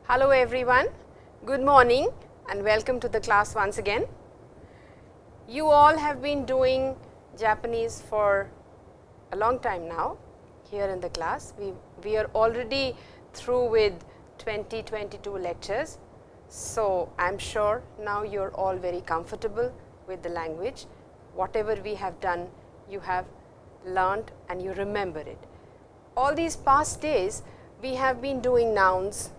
Hello everyone, good morning and welcome to the class once again. You all have been doing Japanese for a long time now here in the class. We are already through with 22 lectures. So, I am sure now you are all very comfortable with the language. Whatever we have done, you have learned and you remember it. All these past days, we have been doing nouns,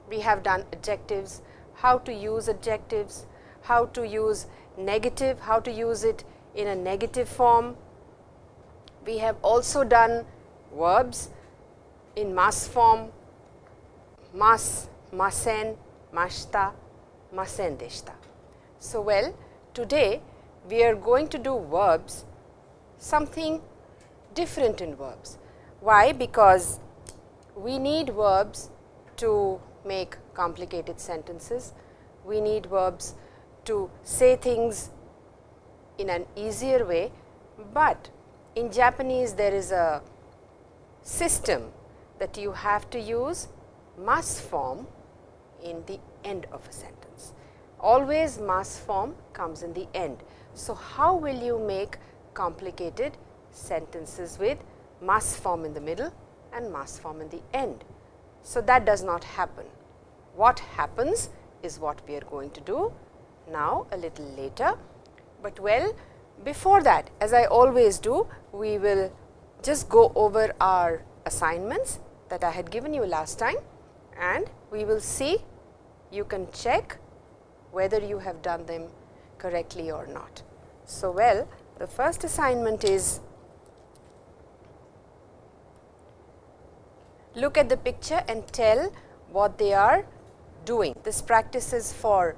we have done adjectives, how to use adjectives, how to use negative, how to use it in a negative form. We have also done verbs in mas form, mas, masen, mashita, masen deshita. So, well, today we are going to do verbs, something different in verbs. Why? Because we need verbs to make complicated sentences. We need verbs to say things in an easier way, but in Japanese there is a system that you have to use mas form in the end of a sentence. Always mas form comes in the end. So, how will you make complicated sentences with mas form in the middle and mas form in the end? So, that does not happen. What happens is what we are going to do now a little later, but well, before that, as I always do, we will just go over our assignments that I had given you last time and we will see, you can check whether you have done them correctly or not. So, well, the first assignment is, look at the picture and tell what they are doing. This practice is for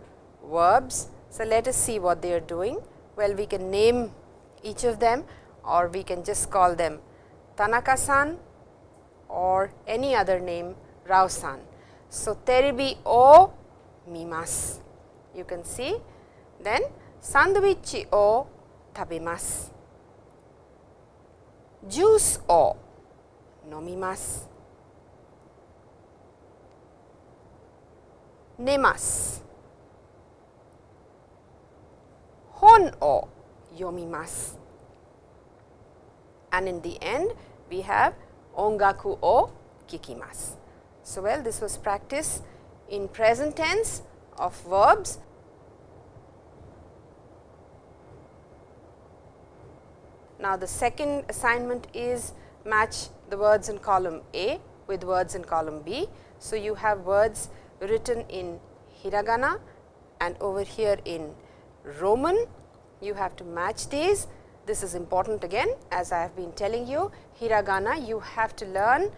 verbs. So, let us see what they are doing. Well, we can name each of them or we can just call them Tanaka-san or any other name, Rao-san. So, terebi o mimasu, you can see. Then, sandwich o tabimasu, juice o nomimasu, nemasu, hon o yomimasu, and in the end we have ongaku o kikimasu. So, well, this was practice in present tense of verbs. Now, the second assignment is match the words in column A with words in column B. So, you have words written in hiragana and over here in Roman. You have to match these. This is important again, as I have been telling you, hiragana you have to learn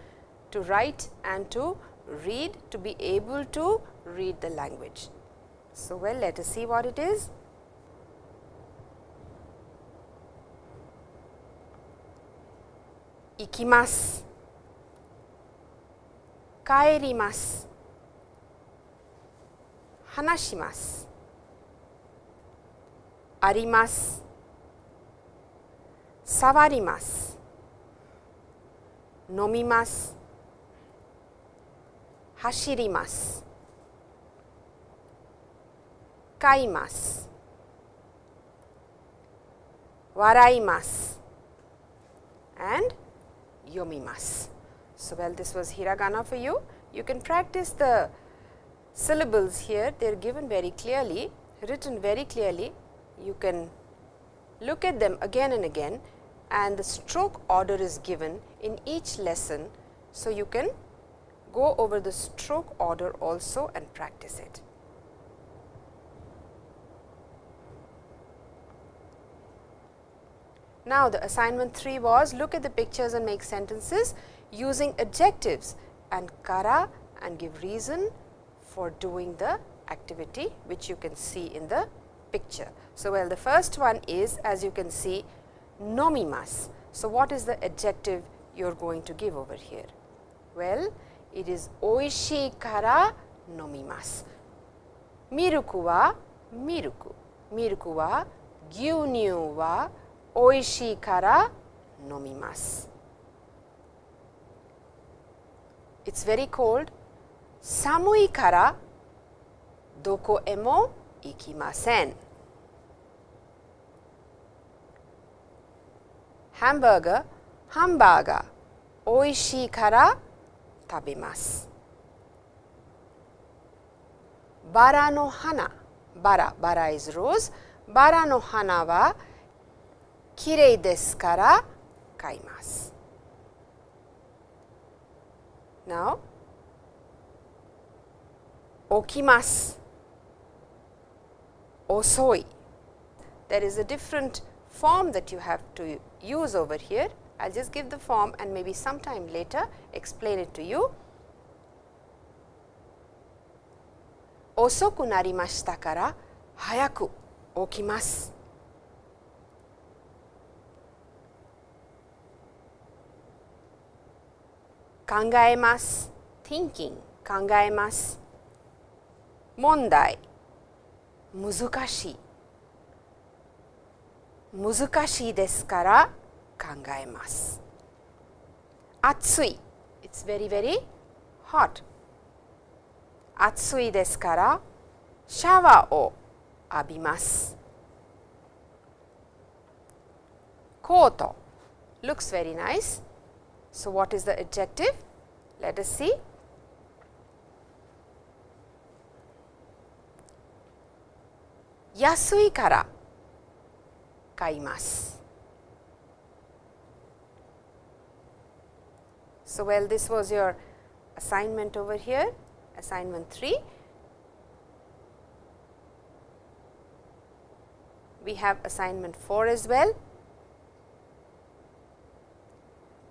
to write and to read to be able to read the language. So, well, let us see what it is. Ikimasu, kaerimasu, hanashimasu, arimasu, sawarimasu, nomimasu, hashirimasu, kaimasu, waraimasu and yomimasu. So, well, this was hiragana for you. You can practice the syllables here, they are given very clearly, written very clearly. You can look at them again and again and the stroke order is given in each lesson. So, you can go over the stroke order also and practice it. Now, the assignment 3 was look at the pictures and make sentences using adjectives and kara and give reason for doing the activity which you can see in the picture. So, well, the first one is, as you can see, nomimasu. So, what is the adjective you are going to give over here? Well, it is oishii kara nomimasu. Miruku wa miruku. Miruku wa gyunyu wa oishii kara nomimasu. It is very cold, Samui kara doko e mo ikimasen. Hamburger, hamburger, oishii kara tabemasu. Bara no hana, bara is rose. Bara no hana wa kirei desu kara kaimasu. Now, okimasu, osoi. There is a different form that you have to use over here. I will just give the form and maybe sometime later explain it to you. Osoku narimashita kara hayaku okimasu. Kangaemasu, thinking, kangaemasu. Mondai, muzukashii. Muzukashii desu kara kangaemasu. Atsui, it's very, very hot. Atsui desu kara shower o abimasu. Koto, looks very nice. So, what is the adjective? Let us see. Yasui kara kaimasu. So, well, this was your assignment over here, assignment 3. We have assignment 4 as well.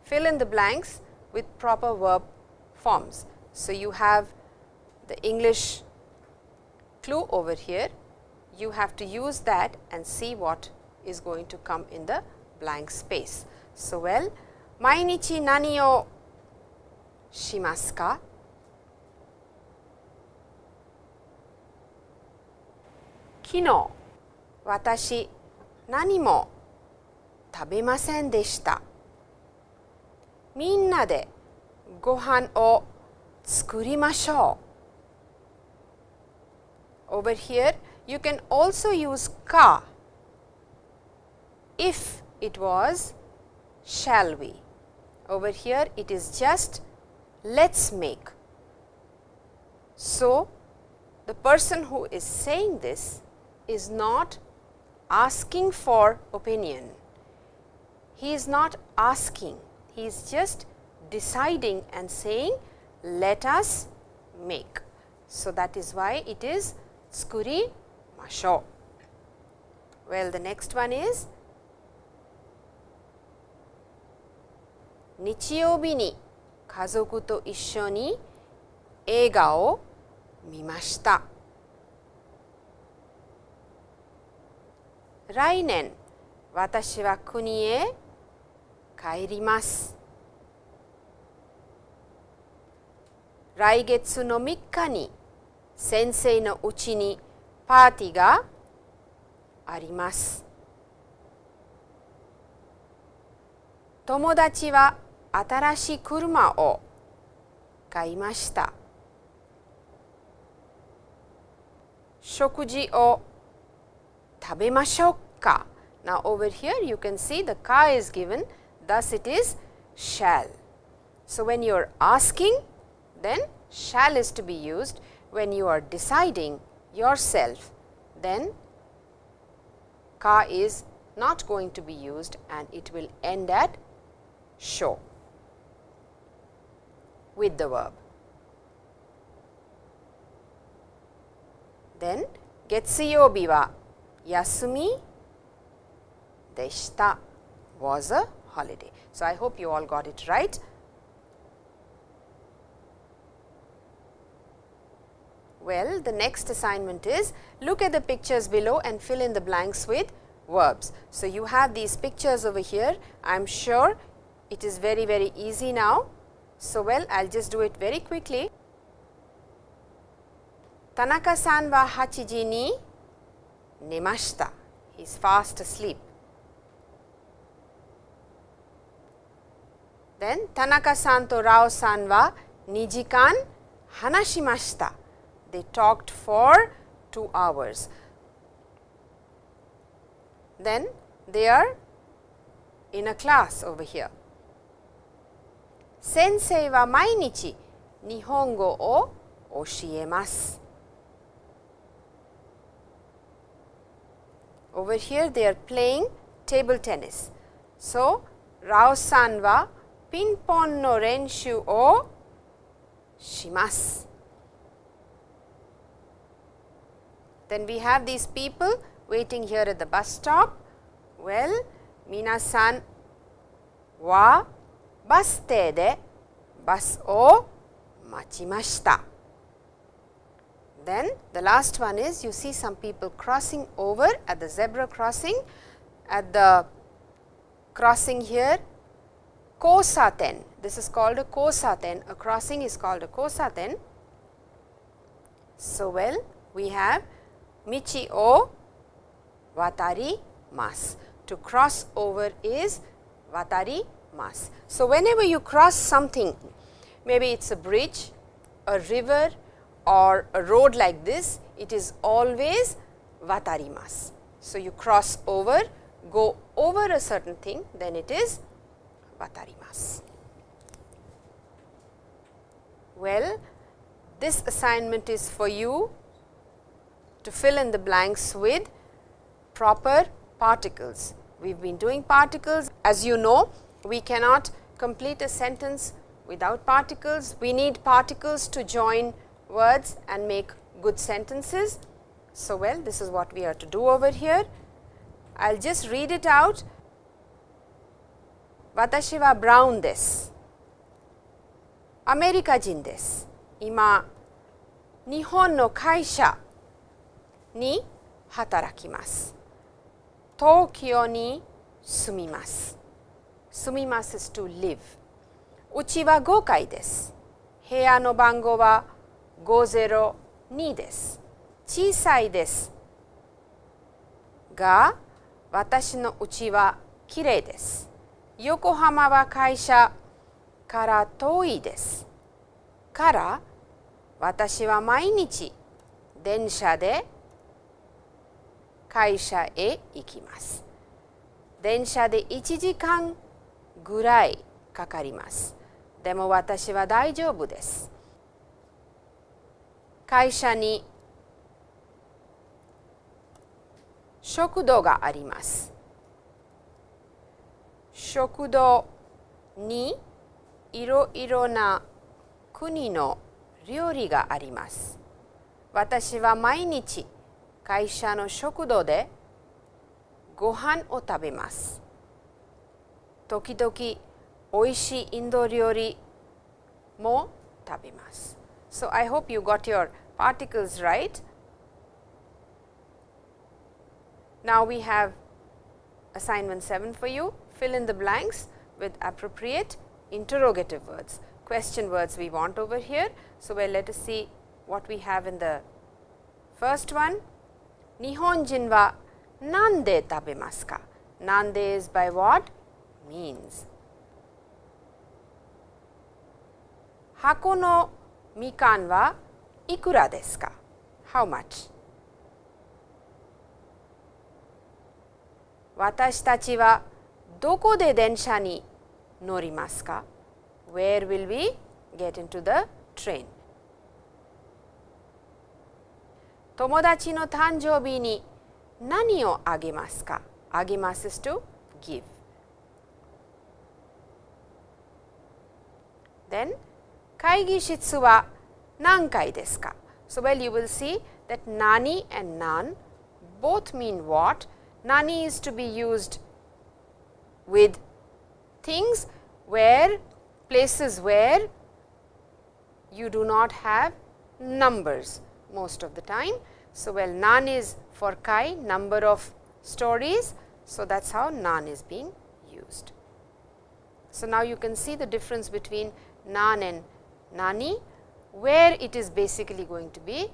Fill in the blanks with proper verb forms. So, you have the English clue over here. You have to use that and see what is going to come in the blank space. So, well, mainichi nani o shimasu ka? Kino, watashi nani mo tabemasen deshita. Minna de gohan o tsukurimashou. Over here, you can also use ka if it was shall we. Over here, it is just let's make. So, the person who is saying this is not asking for opinion. He is not asking. He is just deciding and saying, let us make. So, that is why it is tsukurimashou. Well, the next one is Nichiyoubi ni kazoku to issho ni eiga o mimashita. Rainen, watashi wa kuni e kaerimasu. Raigetsu no 3日に先生のうちにパーティーがあります。友達は新しい車を買いました。食事を食べましょうか。Now, over here you can see the ka is given, thus it is shall. So, when you are asking, then shall is to be used. When you are deciding yourself, then ka is not going to be used and it will end at shou with the verb. Then, Getsuyoubi wa yasumi deshita was a holiday. So, I hope you all got it right. Well, the next assignment is look at the pictures below and fill in the blanks with verbs. So, you have these pictures over here. I am sure it is very, very easy now. So, well, I will just do it very quickly. Tanaka-san wa 8 ji ni nemashita. He is fast asleep. Then, Tanaka-san to Rao-san wa 2 jikan hanashimashita. They talked for 2 hours. Then they are in a class over here. Sensei wa mainichi Nihongo o oshiemasu. Over here they are playing table tennis. So, Rao-san wa pinpon no renshu o shimasu. Then we have these people waiting here at the bus stop. Well, minasan wa bus te de bus o machimashita. Then the last one is, you see some people crossing over at the zebra crossing. At the crossing here, kosaten. This is called a kosaten. A crossing is called a kosaten. So, well, we have michi o watarimasu. To cross over is watarimasu. So, whenever you cross something, maybe it is a bridge, a river or a road like this, it is always watarimasu. So, you cross over, go over a certain thing, then it is watarimasu. Well, this assignment is for you to fill in the blanks with proper particles. We have been doing particles. As you know, we cannot complete a sentence without particles. We need particles to join words and make good sentences. So, well, this is what we are to do over here. I will just read it out. Watashi wa brown desu. America jin desu. Ima, Nihon no kaisha ni hatarakimasu. Tokyo ni sumimasu. Sumimasu is to live. Uchi wa 5 階です。部屋の番号は502です。小さいです。が、私の家はきれいです。横浜は会社から遠いです。から、私は毎日電車で会社へ行きます。電車で1時間ぐらいかかります。でも私は大丈夫です。会社に食堂があります。食堂にいろいろな国の料理があります。私は毎日会社の食堂でご飯を食べます。時々おいしいインド料理も食べます。So, I hope you got your particles right. Now, we have assignment 7 for you. Fill in the blanks with appropriate interrogative words, question words we want over here. So, well, let us see what we have in the first one. Nihonjin wa nande tabemasu ka? Nande is by what? Means. Hako no mikan wa ikura desu ka? How much? Watashi tachi wa doko de densha ni norimasu ka? Where will we get into the train? Tomodachi no tanjoubi ni nani o agemasu ka? Agemasu is to give. Then, kaigi shitsu wa nankai desu ka? So, well, you will see that nani and nan both mean what? Nani is to be used with things where, places where you do not have numbers most of the time. So, well, nan is for kai, number of stories. So, that is how nan is being used. So, now you can see the difference between nan and nani, where it is basically going to be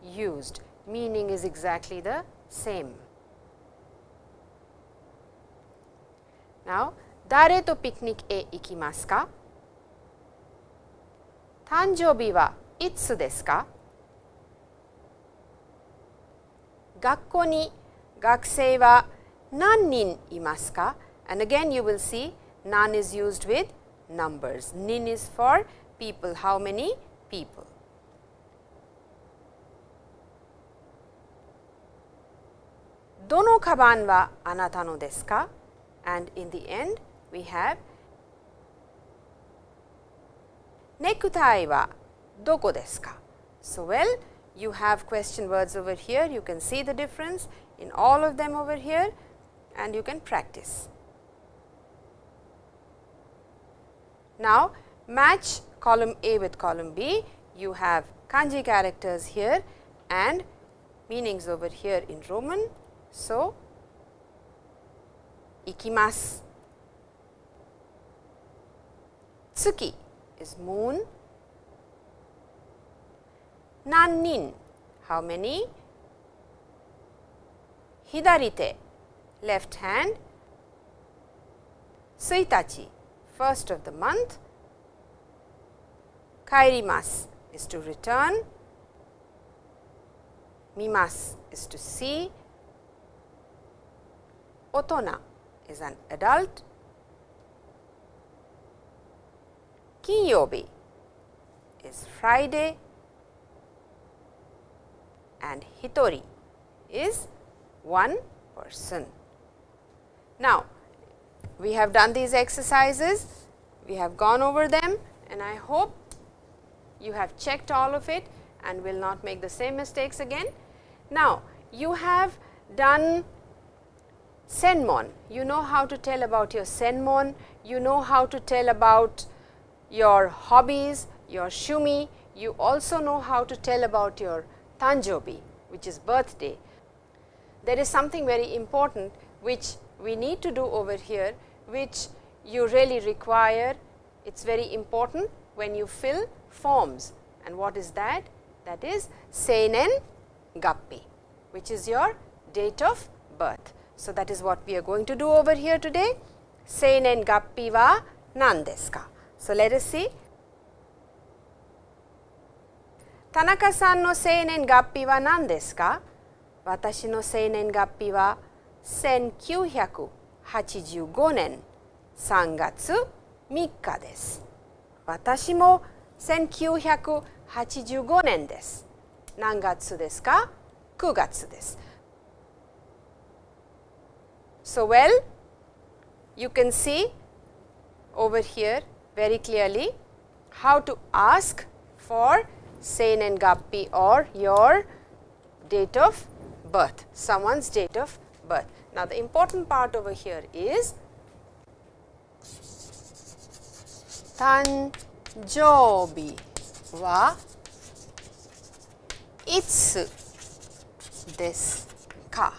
used, meaning is exactly the same. Now, dare to picnic e ikimasu ka? Tanjoubi wa itsu desu ka? 学校に学生は何人いますか? And again you will see nan is used with numbers. Nin is for people. How many people? どのカバンはあなたのですか? And in the end we have ネクタイはどこですか? So well, you have question words over here. You can see the difference in all of them over here and you can practice. Now, match column A with column B. You have kanji characters here and meanings over here in Roman. So, ikimasu. Tsuki is moon. Nannin, how many? Hidarite, left hand. Suitachi, first of the month. Kairimasu is to return. Mimasu is to see. Otona is an adult. Kinyobi is Friday. And hitori is one person. Now, we have done these exercises, we have gone over them and I hope you have checked all of it and will not make the same mistakes again. Now, you have done senmon, you know how to tell about your senmon, you know how to tell about your hobbies, your shumi, you also know how to tell about your Tanjobi, which is birthday. There is something very important which we need to do over here, which you really require. It is very important when you fill forms. And what is that? That is seinen gappi, which is your date of birth. So, that is what we are going to do over here today. Seinen gappi wa nan desu ka? So, let us see. Tanaka-san no seinen gappi wa nan desu ka? Watashi no seinen gappi wa 1985年3月3日です。私も1985年です。何月ですか? 9月です。So well, you can see over here very clearly how to ask for seinen gappi or your date of birth, someone's date of birth. Now, the important part over here is Tanjoubi wa itsu desu ka?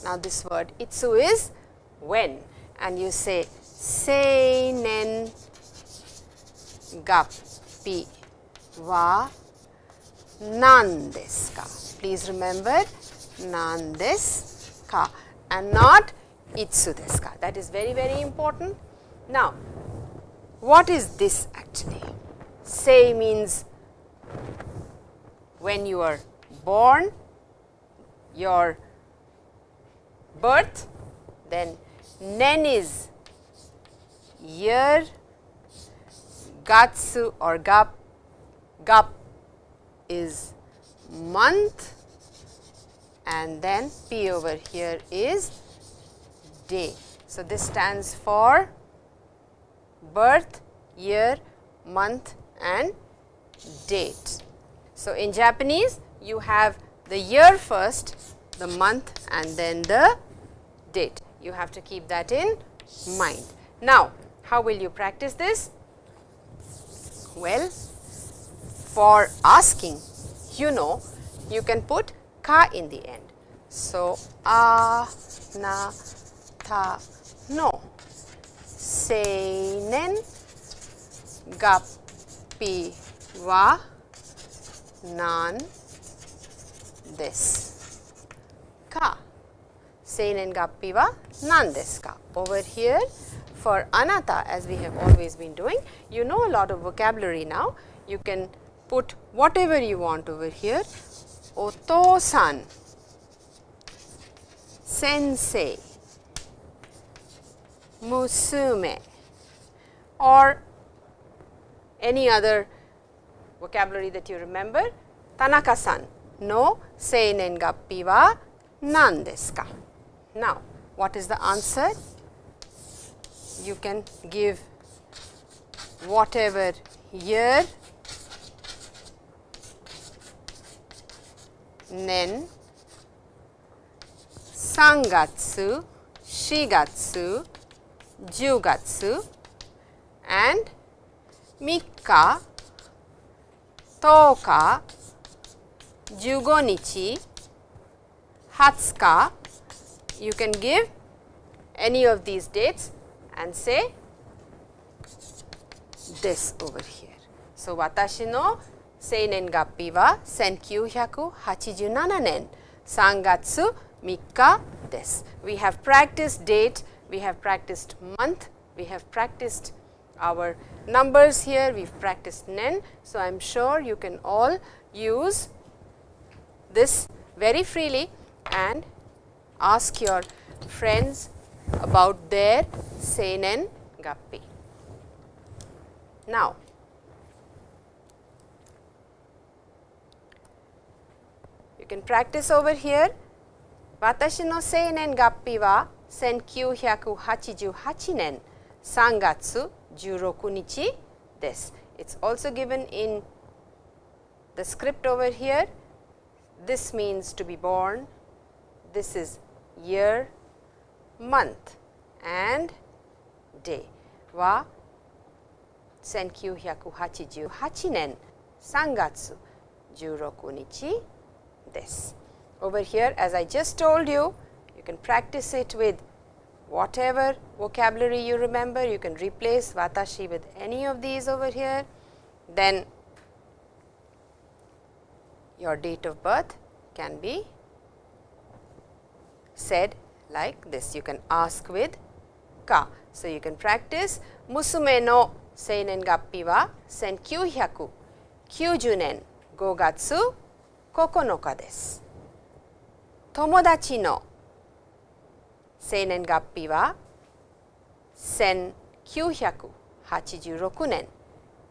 Now, this word itsu is when, and you say seinen gappi wa nan desu ka? Please remember nan desu ka and not itsu desu ka. That is very, very important. Now, what is this actually? Sei means when you are born, your birth, then nen is year, gatsu or gap is month, and then P over here is day. So, this stands for birth, year, month and date. So, in Japanese you have the year first, the month and then the date. You have to keep that in mind. Now, how will you practice this? Well, for asking, you know, you can put ka in the end. So, a, na, ta, no. Seinen gappi wa nan desu ka? Seinen gappi wa nan desu ka? Over here for anata, as we have always been doing, you know a lot of vocabulary now. You can put whatever you want over here. Otosan, sensei, musume, or any other vocabulary that you remember. Tanaka-san no seinen gappi wa nan desu ka? Now, what is the answer? You can give whatever year, nen, sangatsu, shigatsu, jugatsu, and mikka, toka, jugo nichi, hatsuka. You can give any of these dates and say this over here. So, watashi no seinen gappi wa 1987 nen 3月3日 desu. We have practiced date, we have practiced month, we have practiced our numbers here, we have practiced nen. So, I am sure you can all use this very freely and ask your friends about their seinen gappi. Now, you can practice over here. Watashi no seinen gappi wa 1988 nen 3月16日 desu. It is also given in the script over here. This means to be born, this is year, month and day. Wa 1988年3月16日 です. Over here, as I just told you, you can practice it with whatever vocabulary you remember. You can replace watashi with any of these over here. Then your date of birth can be said like this. You can ask with ka. So, you can practice musume no seinen gappi wa 1990年5月9日です。友達の生年月日は1986年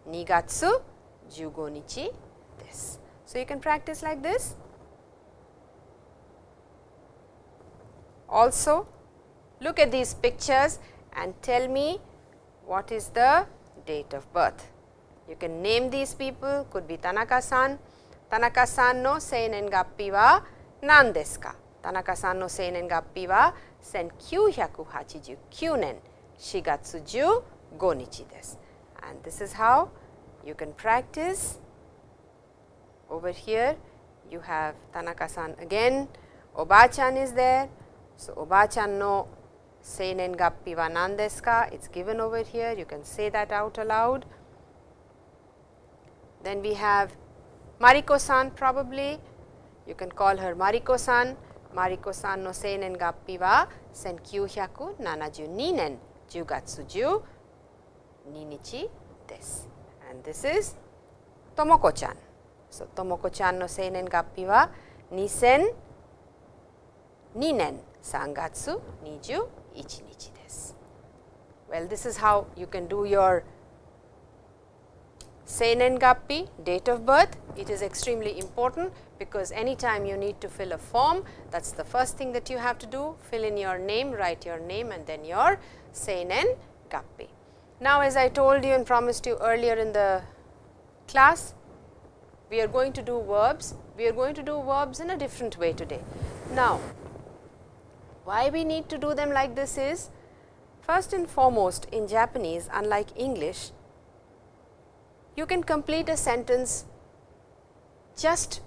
2月15日です。So, you can practice like this. Also, look at these pictures and tell me what is the date of birth. You can name these people, could be Tanaka-san. Tanaka-san no seinen gappi wa nan desu ka? Tanaka-san no seinen gappi wa 1989年4月15日です。And this is how you can practice. Over here, you have Tanaka-san again. Oba-chan is there. So, Oba-chan no seinen gappi wa nan desu ka? It is given over here. You can say that out aloud. Then we have Mariko-san probably. You can call her Mariko-san. Mariko-san no seinen gappi wa 1972年10月12日です。And this is Tomoko-chan. So, Tomoko-chan no seinen gappi wa 2002年3月21日です。Well, this is how you can do your seinen gappi, date of birth. It is extremely important because anytime you need to fill a form, that is the first thing that you have to do, fill in your name, write your name and then your seinen gappi. Now, as I told you and promised you earlier in the class, we are going to do verbs. We are going to do verbs in a different way today. Now, why we need to do them like this is, first and foremost in Japanese, unlike English, you can complete a sentence just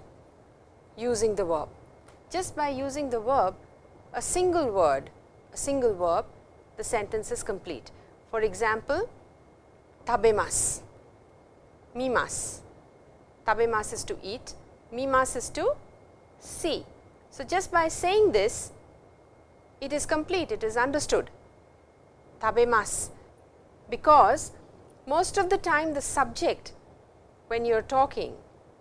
using the verb. Just by using the verb, a single word, a single verb, the sentence is complete. For example, tabemasu, mimasu. Tabemasu is to eat, mimasu is to see. So, just by saying this, it is complete, it is understood. Tabemasu, because most of the time the subject when you are talking,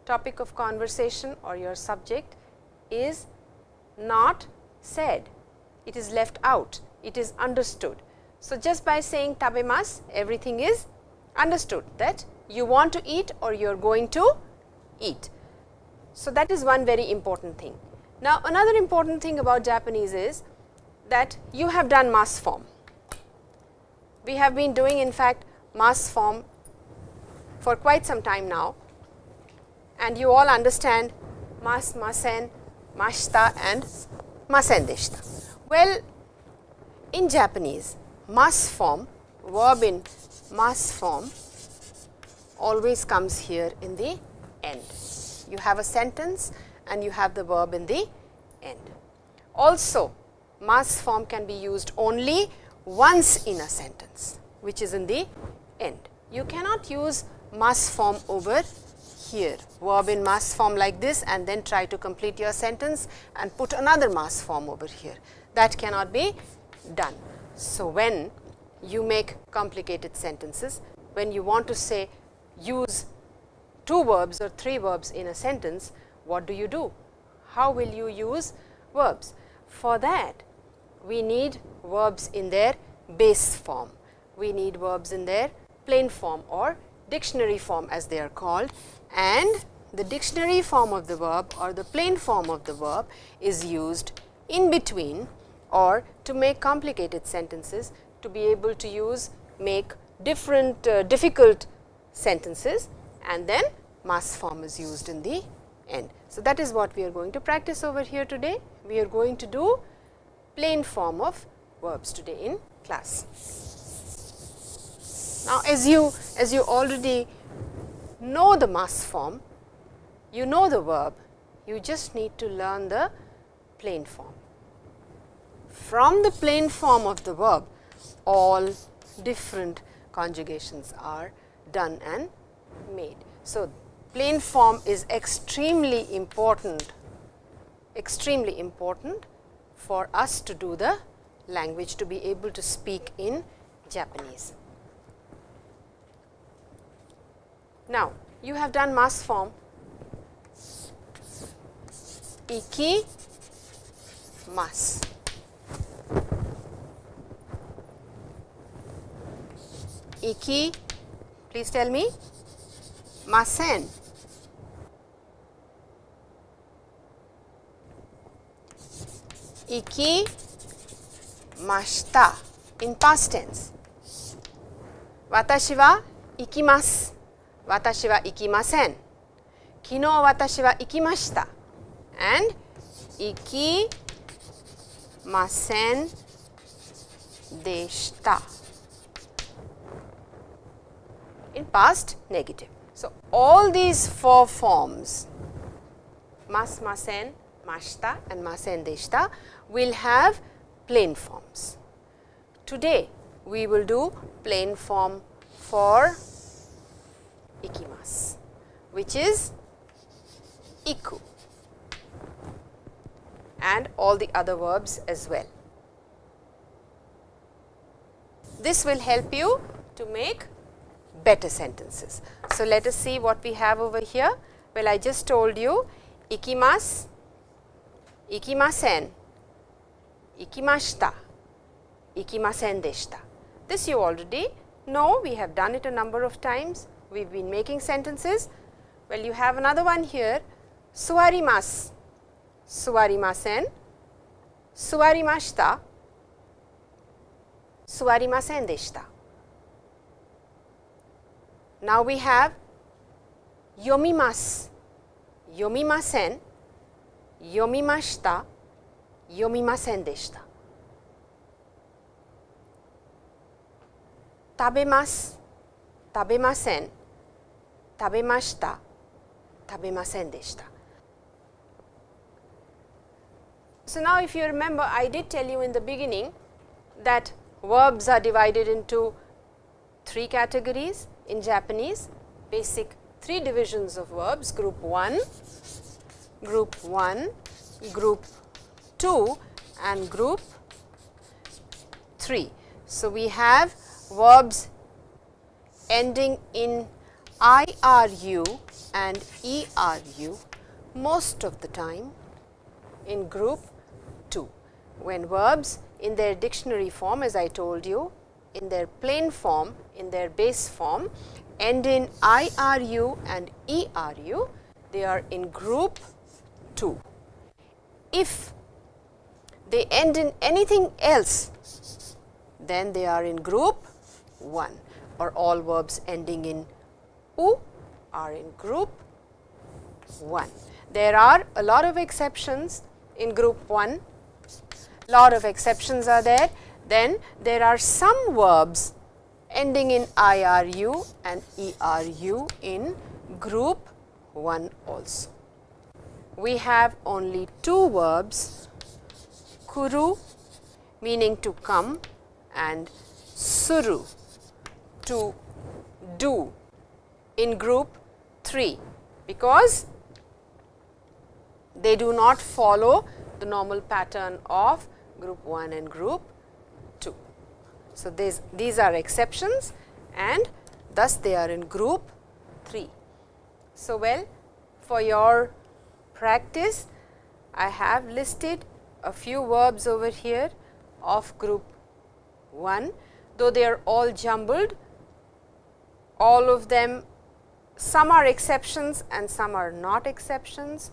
topic of conversation or your subject is not said, it is left out, it is understood. So, just by saying tabemasu, everything is understood that you want to eat or you are going to eat. So, that is one very important thing. Now, another important thing about Japanese is that you have done mas form. We have been doing in fact mas form for quite some time now, and you all understand mas, masen, mashita and masen deshita. Well, in Japanese, mas form, verb in mas form always comes here in the end. You have a sentence and you have the verb in the end. Also, mas form can be used only once in a sentence, which is in the end. You cannot use mas form over here, verb in mas form like this and then try to complete your sentence and put another mas form over here. That cannot be done. So, when you make complicated sentences, when you want to say use 2 verbs or 3 verbs in a sentence, what do? How will you use verbs? For that, we need verbs in their base form. We need verbs in their plain form or dictionary form as they are called, and the dictionary form of the verb or the plain form of the verb is used in between or to make complicated sentences, to be able to make different difficult sentences, and then mas form is used in the end. So, that is what we are going to practice over here today. We are going to do plain form of verbs today in class. Now, as you already know the mas form, you know the verb, you just need to learn the plain form. From the plain form of the verb, all different conjugations are done and made. So, plain form is extremely important for us to do the language, to be able to speak in Japanese. Now, you have done mas form, ikimasu. Iki, please tell me, masen. Ikimashita in past tense. Watashi wa ikimasu. Watashi wa ikimasen. Kino watashi wa ikimashita. And ikimasen deshita. In past negative. So, all these 4 forms, mas, masen, mashita and masen deshita, will have plain forms. Today, we will do plain form for ikimasu, which is iku, and all the other verbs as well. This will help you to make better sentences. So, let us see what we have over here. Well, I just told you ikimasu, ikimasen, ikimashita, ikimasen deshita. This you already know, we have done it a number of times, we have been making sentences. Well, you have another one here, suwarimasu, suwarimasen, suwarimashita, suwarimasen deshita. Now, we have yomimasu, yomimasen, yomimashita, yomimasen deshita. Tabemasu, tabemasen, tabemashita, tabemasen deshita. So, now if you remember, I did tell you in the beginning that verbs are divided into 3 categories in Japanese, basic 3 divisions of verbs, group 1, group 2 and group 3. So, we have verbs ending in IRU and ERU most of the time in group 2, when verbs in their dictionary form, as I told you, in their plain form, in their base form, end in IRU and ERU, they are in group 2. If they end in anything else, then they are in group 1, or all verbs ending in U are in group 1. There are a lot of exceptions in group 1, lot of exceptions are there. Then there are some verbs ending in IRU and ERU in group 1 also. We have only 2 verbs, kuru meaning to come and suru to do in group 3, because they do not follow the normal pattern of group 1 and group 2. So, these are exceptions and thus they are in group 3. So, well, for your practice, I have listed a few verbs over here of group 1, though they are all jumbled, all of them, some are exceptions and some are not exceptions,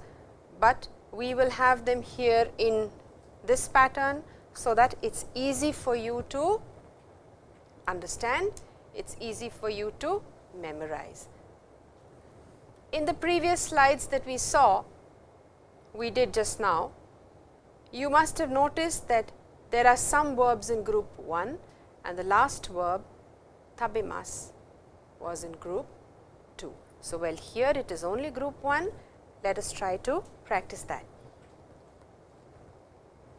but we will have them here in this pattern, so that it is easy for you to understand, it is easy for you to memorize. In the previous slides that we saw, we did just now, you must have noticed that there are some verbs in group 1 and the last verb tabimas was in group 2. So, well, here it is only group 1, let us try to practice that.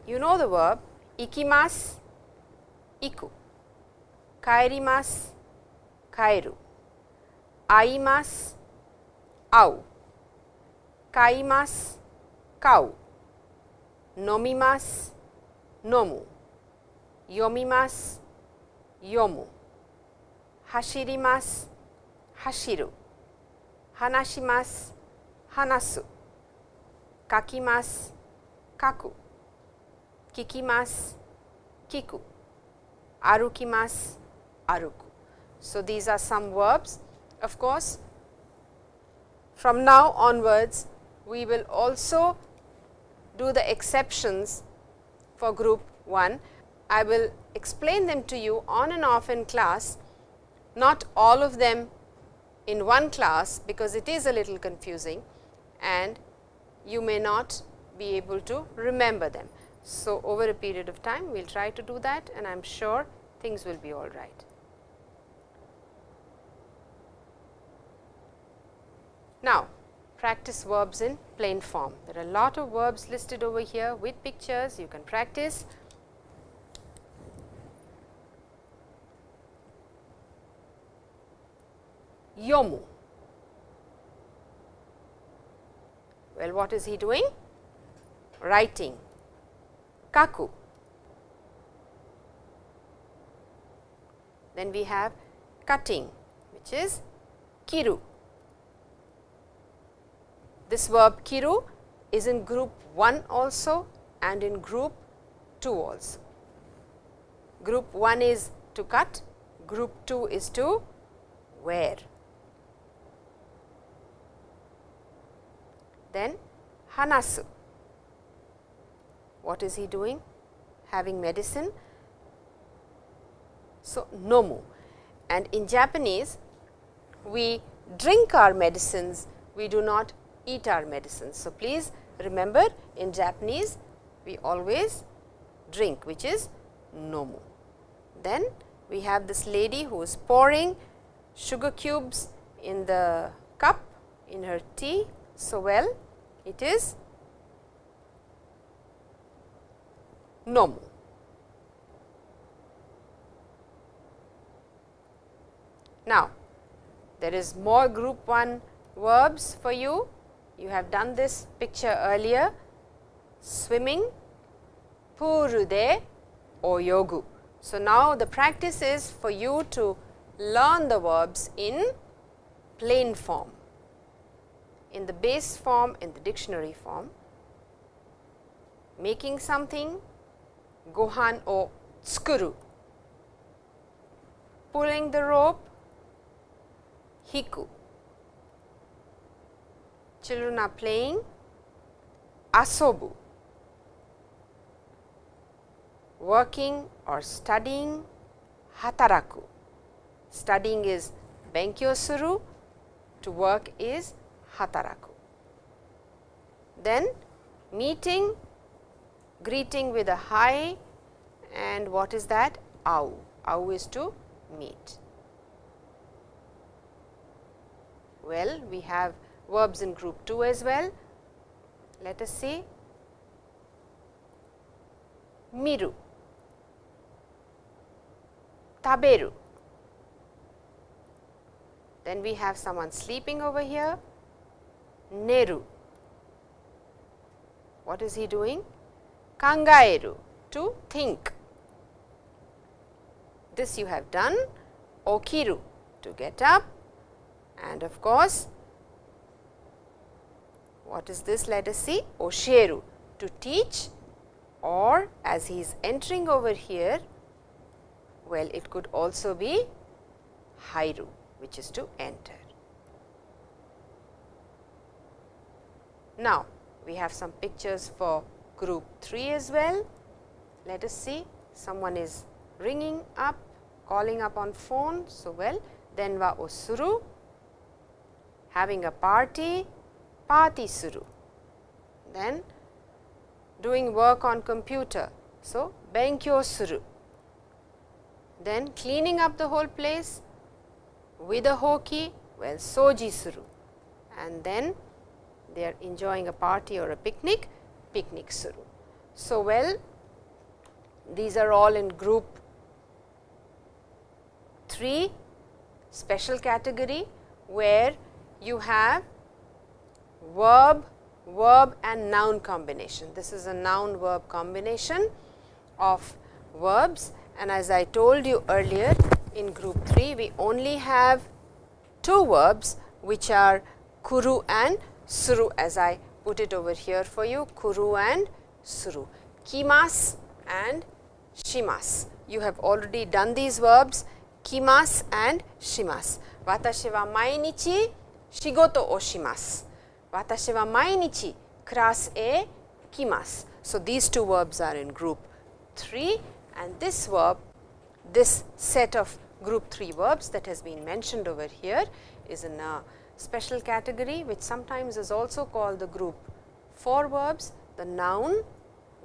You know the verb ikimasu, iku, kaerimasu, kaeru, aimasu, au, kaimasu, kau, nomimasu, nomu, yomimasu, yomu, hashirimasu, hashiru, hanashimasu, hanasu, kakimasu, kaku, kikimasu, kiku, arukimasu, aruku. So, these are some verbs. Of course, from now onwards, we will also do the exceptions for group 1. I will explain them to you on and off in class, not all of them in one class, because it is a little confusing and you may not be able to remember them. So, over a period of time, we will try to do that and I am sure things will be all right. Now, practice verbs in plain form. There are a lot of verbs listed over here with pictures, you can practice. Yomu. Well, what is he doing? Writing. Kaku. Then we have cutting, which is kiru. This verb kiru is in group 1 also and in group 2 also. Group 1 is to cut, group 2 is to wear. Then hanasu. What is he doing? Having medicine. So, nomu. And in Japanese, we drink our medicines, we do not eat our medicines. So, please remember, in Japanese we always drink, which is nomu. Then we have this lady who is pouring sugar cubes in the cup in her tea. So, well, it is nomu. Now, there is more group 1 verbs for you. You have done this picture earlier. Swimming, puru de oyogu. So, now the practice is for you to learn the verbs in plain form. In the base form, in the dictionary form, making something, gohan o tsukuru. Pulling the rope, hiku. Children are playing, asobu. Working or studying, hataraku. Studying is benkyou suru, to work is hataraku. Then meeting, greeting with a hi, and what is that? Au. Au is to meet. Well, we have verbs in group 2 as well. Let us see. Miru, taberu. Then we have someone sleeping over here, neru. What is he doing? Kangaeru, to think. This you have done. Okiru, to get up, and of course, what is this? Let us see. Oshieru, to teach, or as he is entering over here, well, it could also be hairu, which is to enter. Now, we have some pictures for group 3 as well. Let us see. Someone is ringing up, calling up on phone. So, well, denwa o suru, having a party, party suru. Then doing work on computer. So, benkyou suru. Then cleaning up the whole place with a hoki, well, soji suru. And then they are enjoying a party or a picnic, picnic suru. So, well, these are all in group 3, special category, where you have verb, verb and noun combination. This is a noun verb combination of verbs, and as I told you earlier, in group 3 we only have 2 verbs which are kuru and suru, as I put it over here for you, kuru and suru, kimas and shimas. You have already done these verbs, kimas and shimas. Watashi wa mainichi shigoto o shimasu. Watashi wa mainichi class e kimasu. So, these 2 verbs are in group 3, and this verb, this set of group 3 verbs that has been mentioned over here is in a special category, which sometimes is also called the group 4 verbs, the noun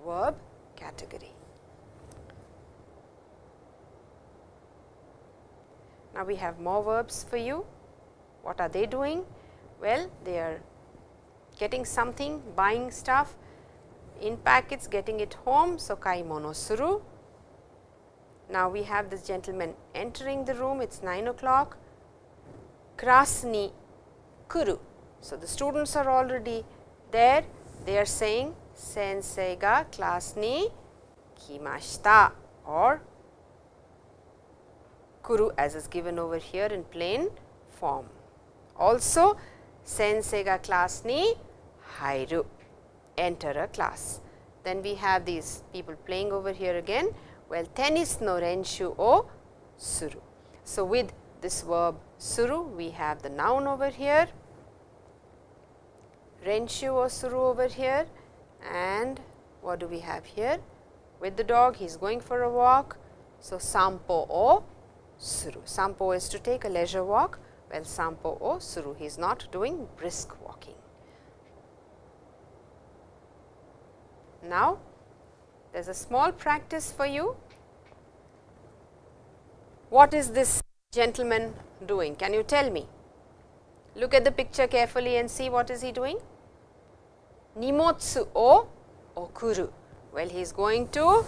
verb category. Now, we have more verbs for you. What are they doing? Well, they are getting something, buying stuff in packets, getting it home. So, kaimono suru. Now, we have this gentleman entering the room, it is 9 o'clock. Class ni kuru. So, the students are already there, they are saying sensei ga class ni kimashita, or kuru, as is given over here in plain form. Also, sensei ga class ni hairu, enter a class. Then we have these people playing over here again. Well, tennis no renshu o suru. So, with this verb suru, we have the noun over here, renshu o suru over here, and what do we have here? With the dog, he is going for a walk. So, sampo o suru. Sampo is to take a leisure walk, well, sampo o suru, he is not doing brisk walking. Now, there is a small practice for you. What is this gentleman doing? Can you tell me? Look at the picture carefully and see what is he doing. Nimotsu o okuru. Well, he is going to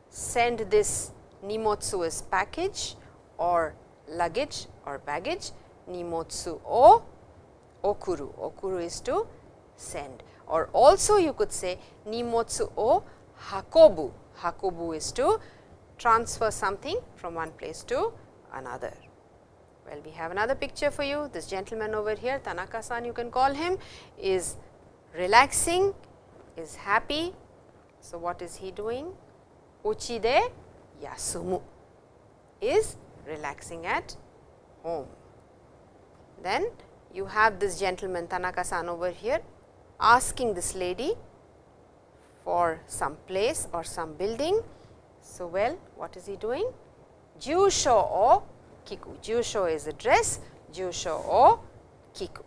send this nimotsu as package or luggage or baggage. Nimotsu o okuru. Okuru is to send. Or also you could say nimotsu o hakobu. Hakobu is to transfer something from one place to another. Well, we have another picture for you. This gentleman over here, Tanaka-san you can call him, is relaxing, is happy. So, what is he doing? Uchi de yasumu, is relaxing at home. Then you have this gentleman Tanaka-san over here asking this lady for some place or some building. So, well, what is he doing? Jusho o kiku. Jusho is address, jusho o kiku.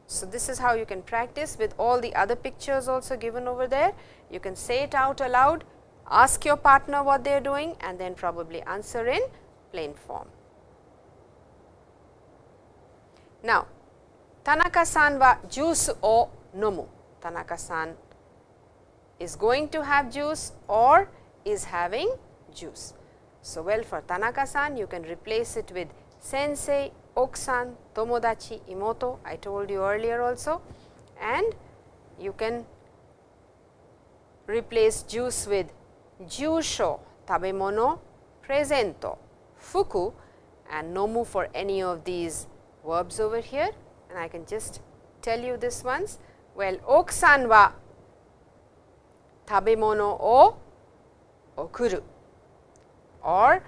So, this is how you can practice with all the other pictures also given over there. You can say it out aloud, ask your partner what they are doing and then probably answer in plain form. Now, Tanaka-san wa juice o nomu. Tanaka-san is going to have juice or is having juice. So, well, for Tanaka-san you can replace it with sensei, okusan, tomodachi, imoto, I told you earlier also, and you can replace juice with jusho, tabemono, presento, fuku and nomu for any of these verbs over here, and I can just tell you this once. Well, okusan wa tabemono o okuru, or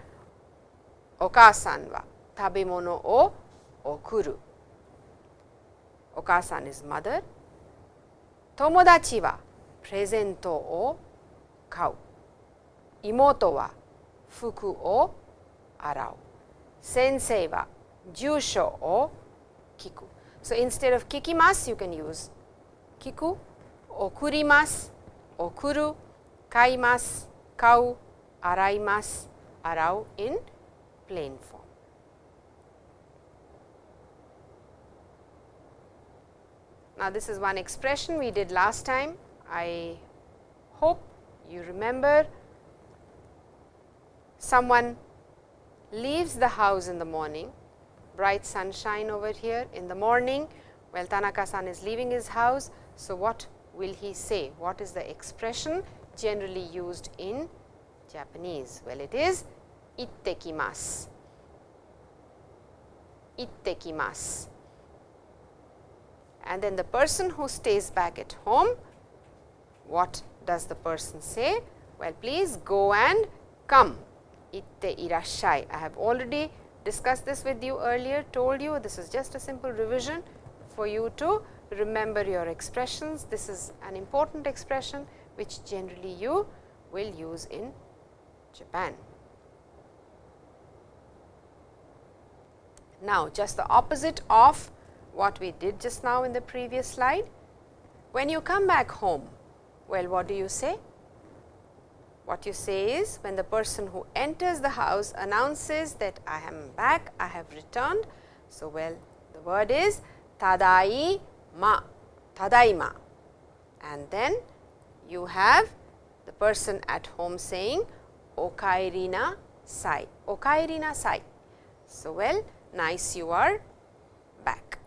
okasan wa tabemono o okuru. Okasan is mother. Tomodachi wa presento o kau. Imoto wa fuku o arau. Sensei wa jusho o kiku. So, instead of kikimasu you can use kiku, okurimasu, okuru, kaimasu, kau, araimasu, arau in plain form. Now, this is one expression we did last time. I hope you remember. Someone leaves the house in the morning, bright sunshine over here in the morning, while Tanaka-san is leaving his house. So, what will he say? What is the expression generally used in Japanese? Well, it is ittekimasu. Ittekimasu. And then the person who stays back at home, what does the person say? Well, please go and come. Itte irashai. I have already discussed this with you earlier, told you this is just a simple revision for you to remember your expressions. This is an important expression which generally you will use in Japan. Now, just the opposite of what we did just now in the previous slide. When you come back home, well, what do you say? What you say is, when the person who enters the house announces that I am back, I have returned. So, well, the word is tadaima, tadaima, and then you have the person at home saying okaeri nasai, okaeri nasai. So, well, nice you are back.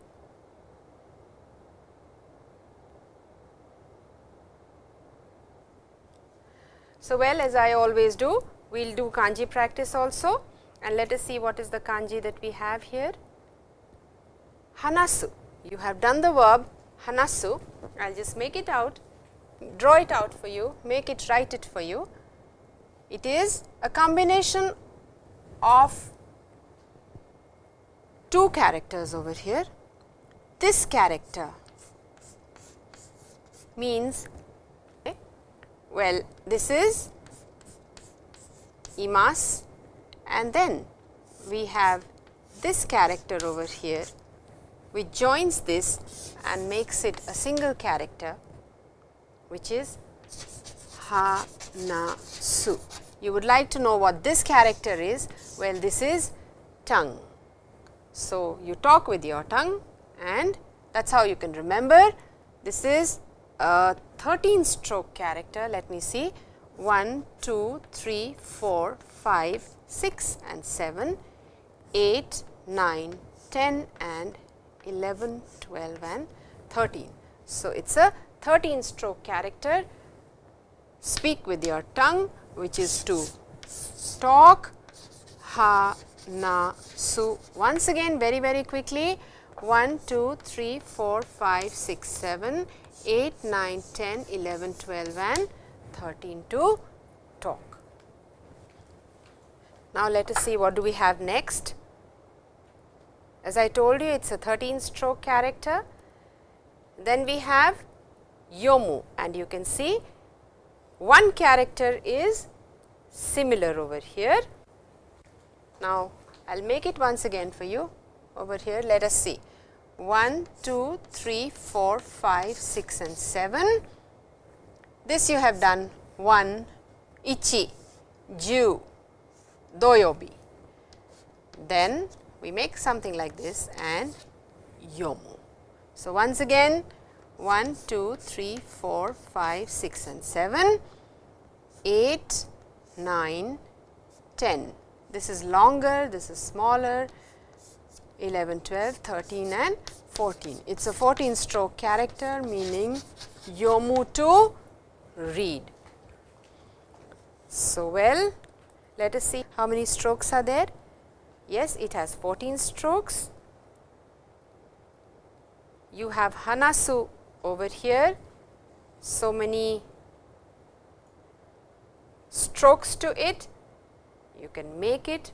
So, well, as I always do, we will do kanji practice also, and let us see what is the kanji that we have here. Hanasu, you have done the verb hanasu. I will just make it out, draw it out for you, make it, write it for you. It is a combination of two characters over here. This character means, well, this is imasu, and then we have this character over here which joins this and makes it a single character, which is hanasu. You would like to know what this character is? Well, this is tongue. So, you talk with your tongue, and that is how you can remember. This is a 13 stroke character. Let me see, 1, 2, 3, 4, 5, 6 and 7, 8, 9, 10 and 11, 12 and 13. So, it is a 13 stroke character. Speak with your tongue, which is to talk, ha na, su. Once again very quickly, 1, 2, 3, 4, 5, 6, 7, 8, 9, 10, 11, 12 and 13 to talk. Now, let us see what do we have next. As I told you, it is a 13 stroke character. Then we have yomu, and you can see one character is similar over here. Now, I will make it once again for you over here. Let us see 1, 2, 3, 4, 5, 6 and 7. This you have done 1, ichi, ju, doyobi. Then we make something like this and yomu. So, once again 1, 2, 3, 4, 5, 6 and 7, 8, 9, 10. This is longer, this is smaller, 11, 12, 13 and 14. It is a 14 stroke character, meaning yomu, to read. So, well, let us see how many strokes are there. Yes, it has 14 strokes. You have hanasu over here, so many strokes to it. You can make it,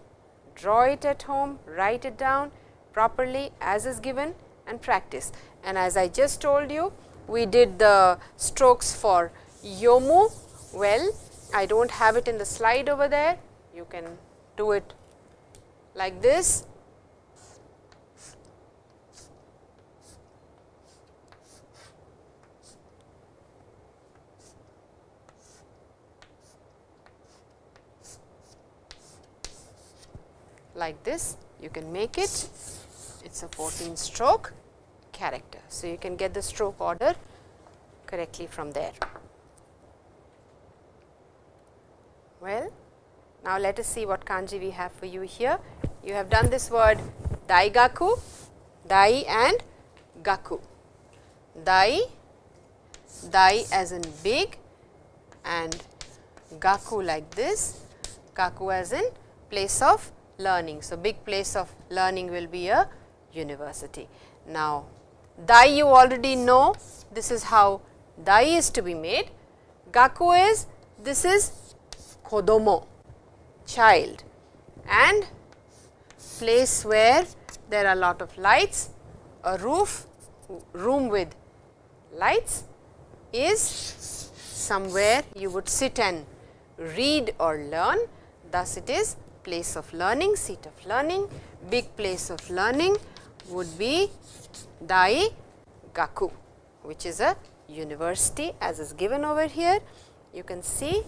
draw it at home, write it down properly as is given and practice. And as I just told you, we did the strokes for yomu. Well, I do not have it in the slide over there. You can do it like this. Like this, you can make it. It is a 14 stroke character. So, you can get the stroke order correctly from there. Well, now let us see what kanji we have for you here. You have done this word daigaku, dai and gaku. Dai, dai as in big, and gaku like this, gaku as in place of learning. So, big place of learning will be a university. Now, dai you already know, this is how dai is to be made. Gaku is, this is kodomo, child, and place where there are a lot of lights, a roof, room with lights is somewhere you would sit and read or learn. Thus, it is place of learning, seat of learning. Big place of learning would be dai gaku, which is a university as is given over here. You can see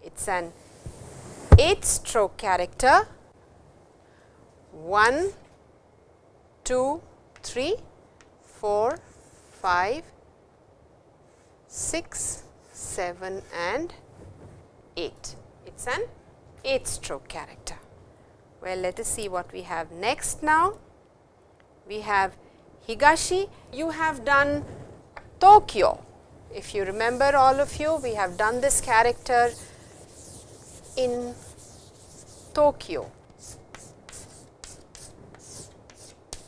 it is an 8 stroke character, 1, 2, 3, 4, 5, 6, 7 and 8. It is an 8 stroke character. Well, let us see what we have next now. We have higashi. You have done Tokyo. If you remember, all of you, we have done this character in Tokyo.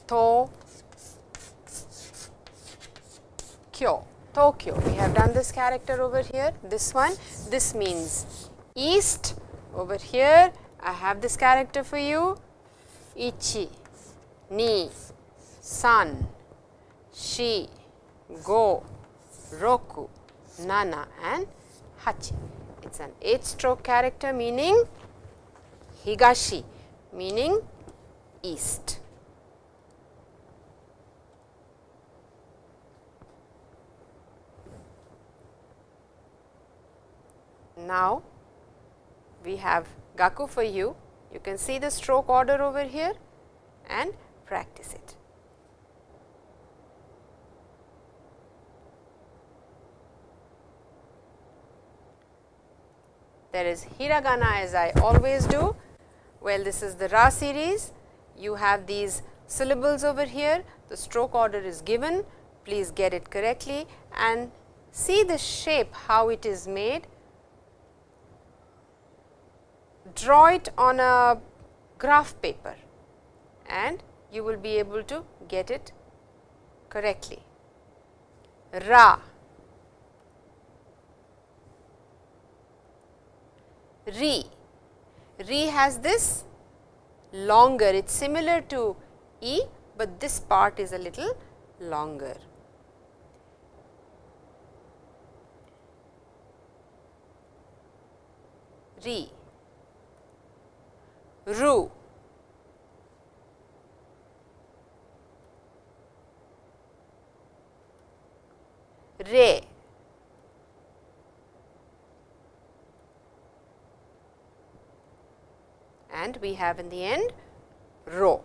Tokyo. We have done this character over here, this one. This means east. Over here, I have this character for you. Ichi, ni, san, shi, go, roku, nana and hachi. It is an 8 stroke character meaning higashi, meaning east. Now, we have gaku for you. You can see the stroke order over here and practice it. There is hiragana as I always do. Well, this is the Ra series. You have these syllables over here. The stroke order is given. Please get it correctly and see the shape how it is made. draw it on a graph paper and you will be able to get it correctly. Ra, Ri. Ri has this longer, it is similar to E, but this part is a little longer. Ri, Ru, Re, and we have in the end Ro.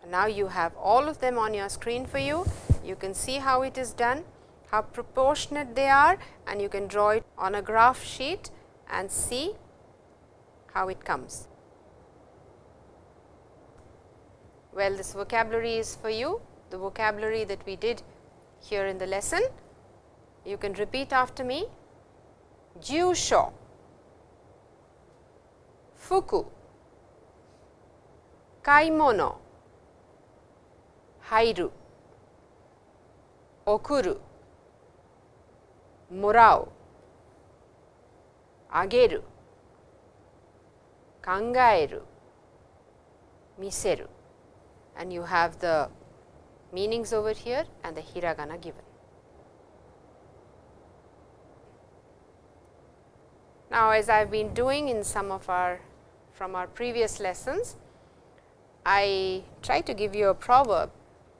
Now, you have all of them on your screen for you. You can see how it is done, how proportionate they are, and you can draw it on a graph sheet and see how it comes. Well, this vocabulary is for you, the vocabulary that we did here in the lesson. You can repeat after me. Jusho, fuku, kaimono, hairu, okuru, morau, ageru, kangaeru, miseru, and you have the meanings over here and the hiragana given. Now, as I have been doing in some of from our previous lessons, I try to give you a proverb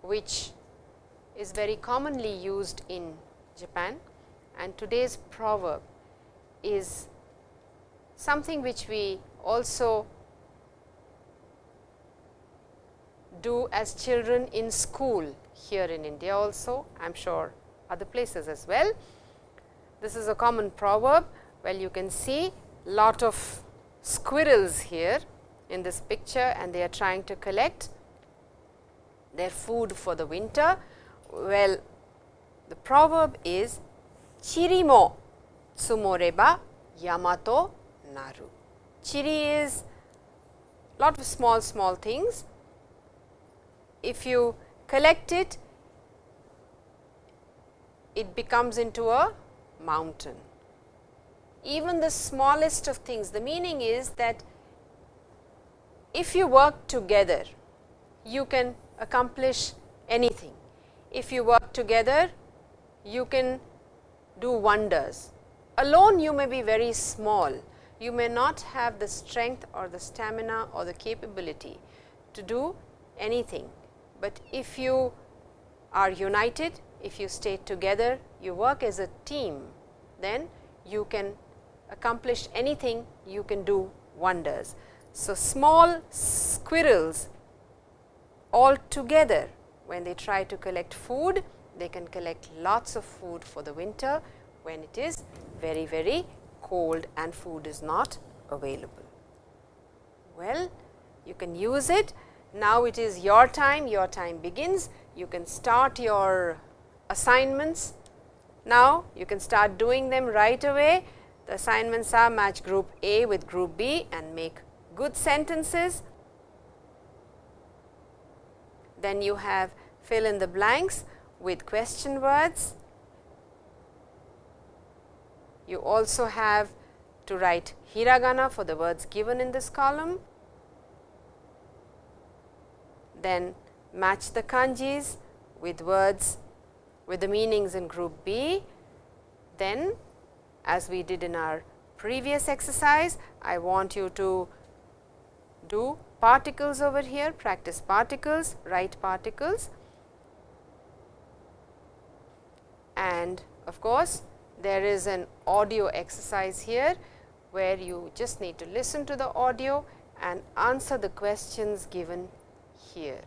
which is very commonly used in Japan, and today's proverb is something which we also do as children in school here in India also, I am sure other places as well. This is a common proverb. Well, you can see lot of squirrels here in this picture, and they are trying to collect their food for the winter. Well, the proverb is chiri mo tsumoreba yamato naru. Chiri is lot of small things. If you collect it, it becomes into a mountain. Even the smallest of things, the meaning is that if you work together, you can accomplish anything. If you work together, you can do wonders. Alone you may be very small, you may not have the strength or the stamina or the capability to do anything, but if you are united, if you stay together, you work as a team, then you can accomplish anything, you can do wonders. So, small squirrels all together, when they try to collect food, they can collect lots of food for the winter when it is very cold and food is not available. Well, you can use it. Now, it is your time begins. You can start your assignments. Now, you can start doing them right away. The assignments are match group A with group B and make good sentences. Then you have fill in the blanks with question words. You also have to write hiragana for the words given in this column. Then match the kanjis with words with the meanings in group B. Then, as we did in our previous exercise, I want you to do particles over here, practice particles, write particles, and of course, there is an audio exercise here, where you just need to listen to the audio and answer the questions given here.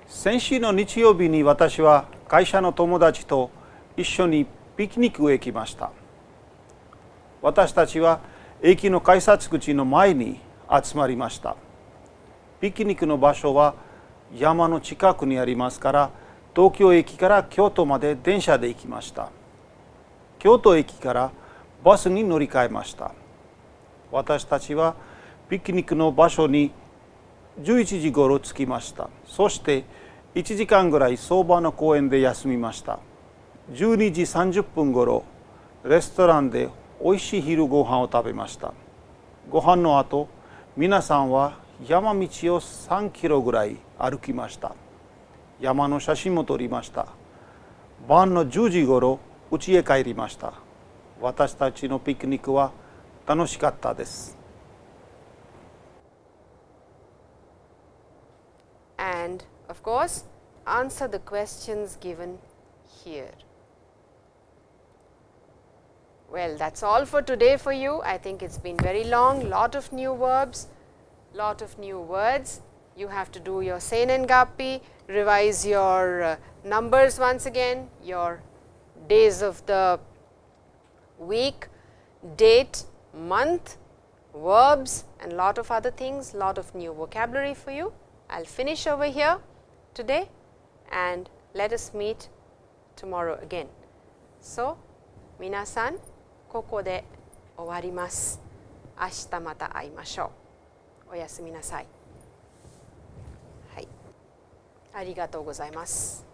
先週の日曜日に私は会社の友達と一緒にピクニックへ行きました。私たちは駅の改札口の前に集まりました。ピクニックの場所は山の近くにありますから、東京駅から京都まで電車で行きました。京都駅からバスに乗り換えました。私たちはピクニックの場所に11時ごろ着きました。そして1時間ぐらい相場の公園で休みました。12時30分ごろ、レストランでおいしい昼ご飯を食べました。ご飯の後、皆さんは山道を3キロぐらい歩きました。山の写真も撮りました。晩の10時ごろ、家へ帰りました。私たちのピクニックは楽しかったです。And of course, answer the questions given here. Well, that's all for today for you. I think it's been very long, lot of new verbs, lot of new words. You have to do your Senengapi, revise your numbers once again, your days of the week, date, month, verbs and lot of other things, lot of new vocabulary for you. I will finish over here today and let us meet tomorrow again. So, 皆さん、ここで終わります。明日また会いましょう。おやすみなさい。はい。ありがとうございます。